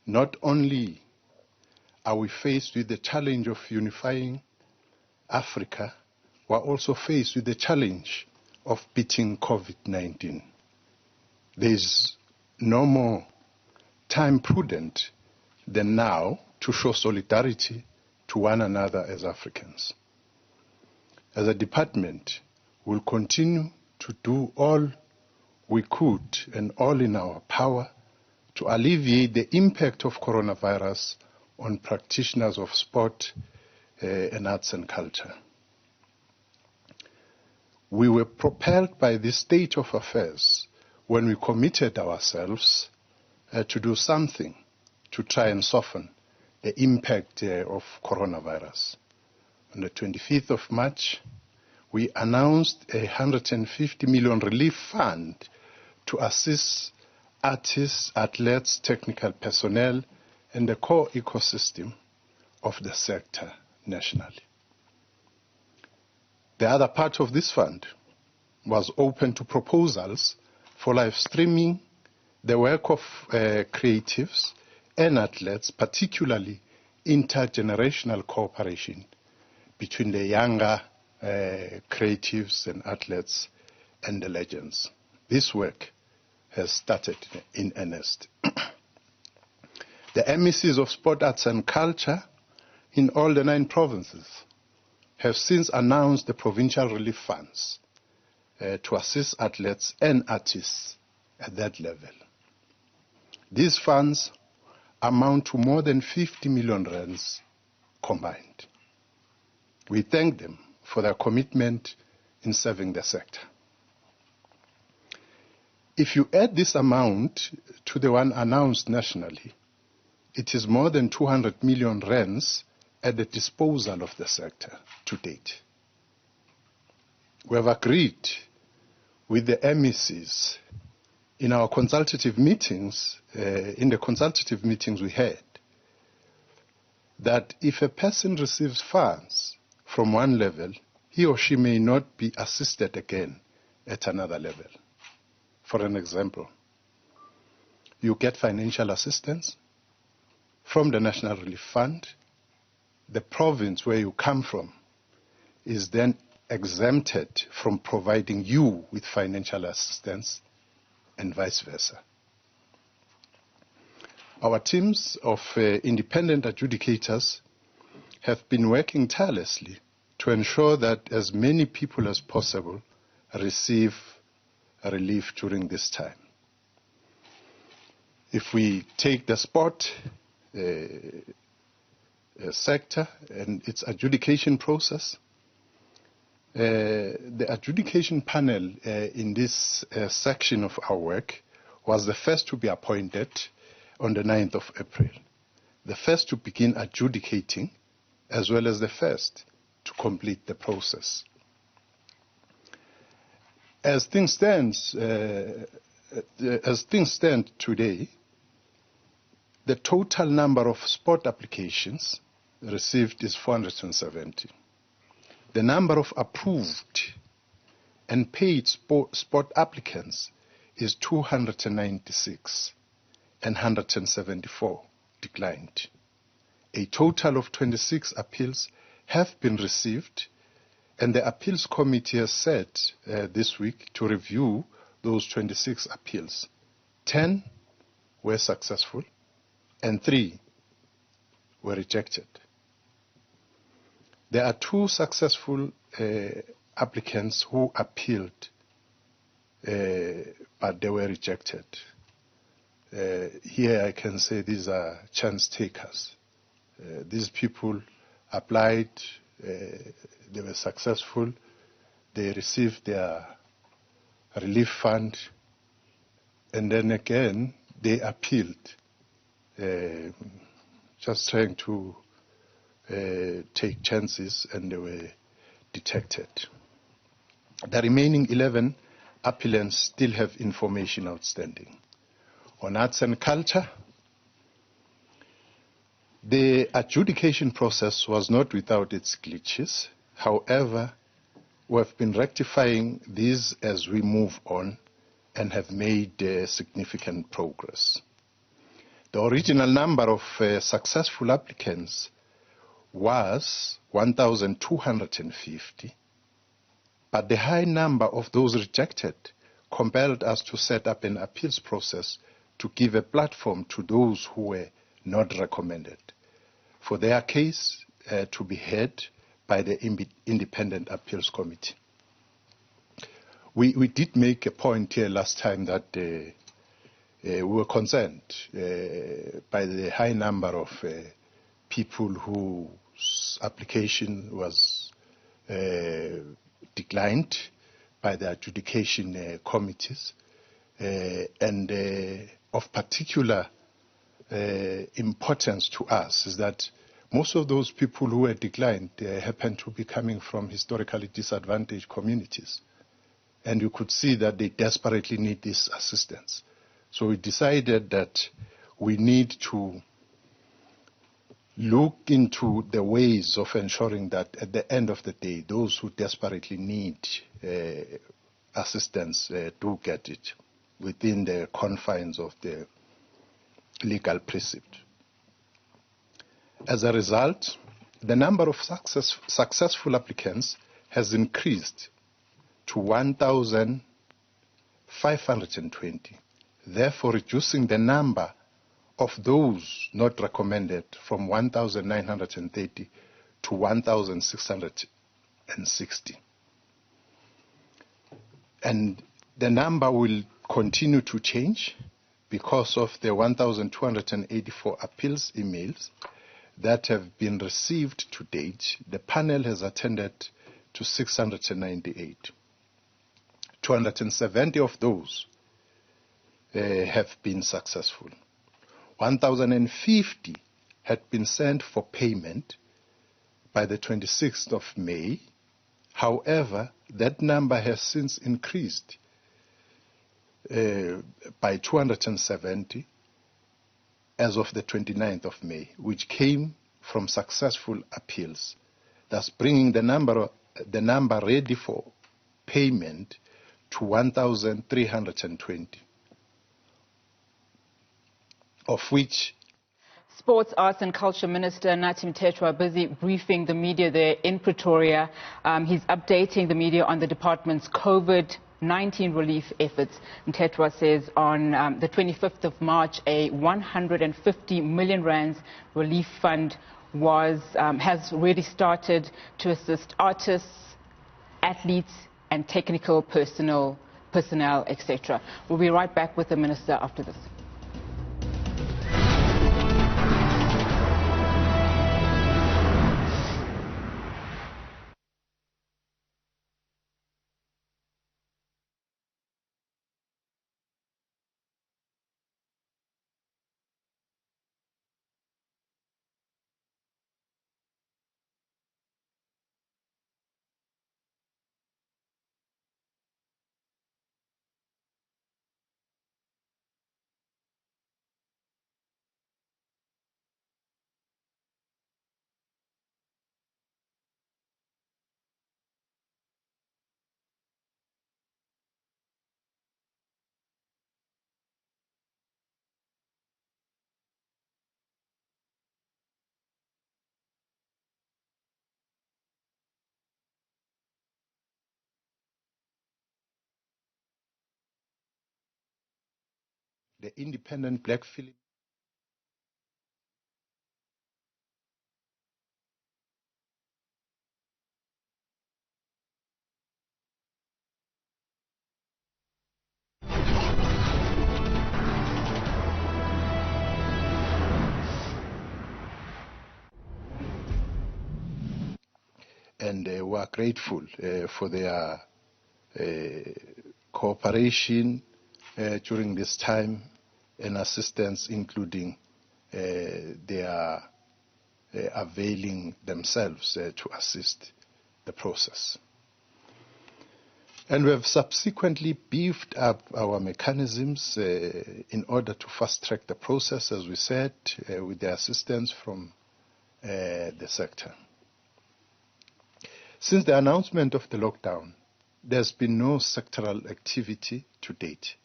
not only are we faced with the challenge of unifying Africa, we're also faced with the challenge of beating COVID-19. There is no more time prudent than now to show solidarity to one another as Africans. As a department, we'll continue to do all we could and all in our power to alleviate the impact of coronavirus on practitioners of sport and arts and culture. We were propelled by this state of affairs when we committed ourselves to do something to try and soften the impact of coronavirus. On the 25th of March, we announced a 150 million relief fund to assist artists, athletes, technical personnel, and the core ecosystem of the sector nationally. The other part of this fund was open to proposals for live streaming the work of creatives and athletes, particularly intergenerational cooperation between the younger creatives and athletes and the legends. This work has started in earnest. The MECs of Sport, Arts and Culture in all the 9 provinces have since announced the provincial relief funds to assist athletes and artists at that level. These funds amount to more than 50 million rands combined. We thank them for their commitment in serving the sector. If you add this amount to the one announced nationally, it is more than 200 million rands at the disposal of the sector to date. We have agreed with the MECs in our consultative meetings, we had, that if a person receives funds from one level, he or she may not be assisted again at another level. For an example, you get financial assistance from the National Relief Fund. The province where you come from is then exempted from providing you with financial assistance and vice versa. Our teams of independent adjudicators have been working tirelessly to ensure that as many people as possible receive relief during this time. If we take the sport sector and its adjudication process, the adjudication panel in this section of our work was the first to be appointed on the 9th of April, the first to begin adjudicating, as well as the first to complete the process. As things stand today, the total number of sport applications received is 470. The number of approved and paid sport applicants is 296, and 174 declined. A total of 26 appeals have been received, and the appeals committee has set this week to review those 26 appeals. 10 were successful, and 3 were rejected. There are 2 successful applicants who appealed, but they were rejected. Here I can say these are chance takers. These people applied, they were successful, they received their relief fund, and then again they appealed, just trying to take chances, and they were detected. The remaining 11 appellants still have information outstanding. On arts and culture, the adjudication process was not without its glitches. However, we have been rectifying these as we move on and have made significant progress. The original number of successful applicants was 1,250, but the high number of those rejected compelled us to set up an appeals process to give a platform to those who were not recommended, for their case to be heard by the Independent Appeals Committee. We did make a point here last time that we were concerned by the high number of people whose application was declined by the adjudication committees, and of particular importance to us is that most of those people who were declined happen to be coming from historically disadvantaged communities, and you could see that they desperately need this assistance. So we decided that we need to look into the ways of ensuring that at the end of the day, those who desperately need assistance do get it within the confines of the legal precept. As a result, the number of successful applicants has increased to 1,520, therefore reducing the number of those not recommended from 1,930 to 1,660. And the number will continue to change because of the 1,284 appeals emails that have been received to date. The panel has attended to 698. 270 of those have been successful. 1,050 had been sent for payment by the 26th of May. However, that number has since increased by 270 as of the 29th of May, which came from successful appeals, thus bringing the number ready for payment to 1,320, of which Sports, Arts and Culture Minister Nathi Mthethwa busy briefing the media there in Pretoria. He's updating the media on the department's COVID-19 relief efforts. Mthethwa says on the 25th of March, a 150 million rands relief fund has already started to assist artists, athletes and technical personnel, etc. We'll be right back with the Minister after this. the independent black film and we are grateful for their cooperation during this time and assistance, including their availing themselves to assist the process. And we have subsequently beefed up our mechanisms in order to fast-track the process, as we said, with the assistance from the sector. Since the announcement of the lockdown, there's been no sectoral activity to date.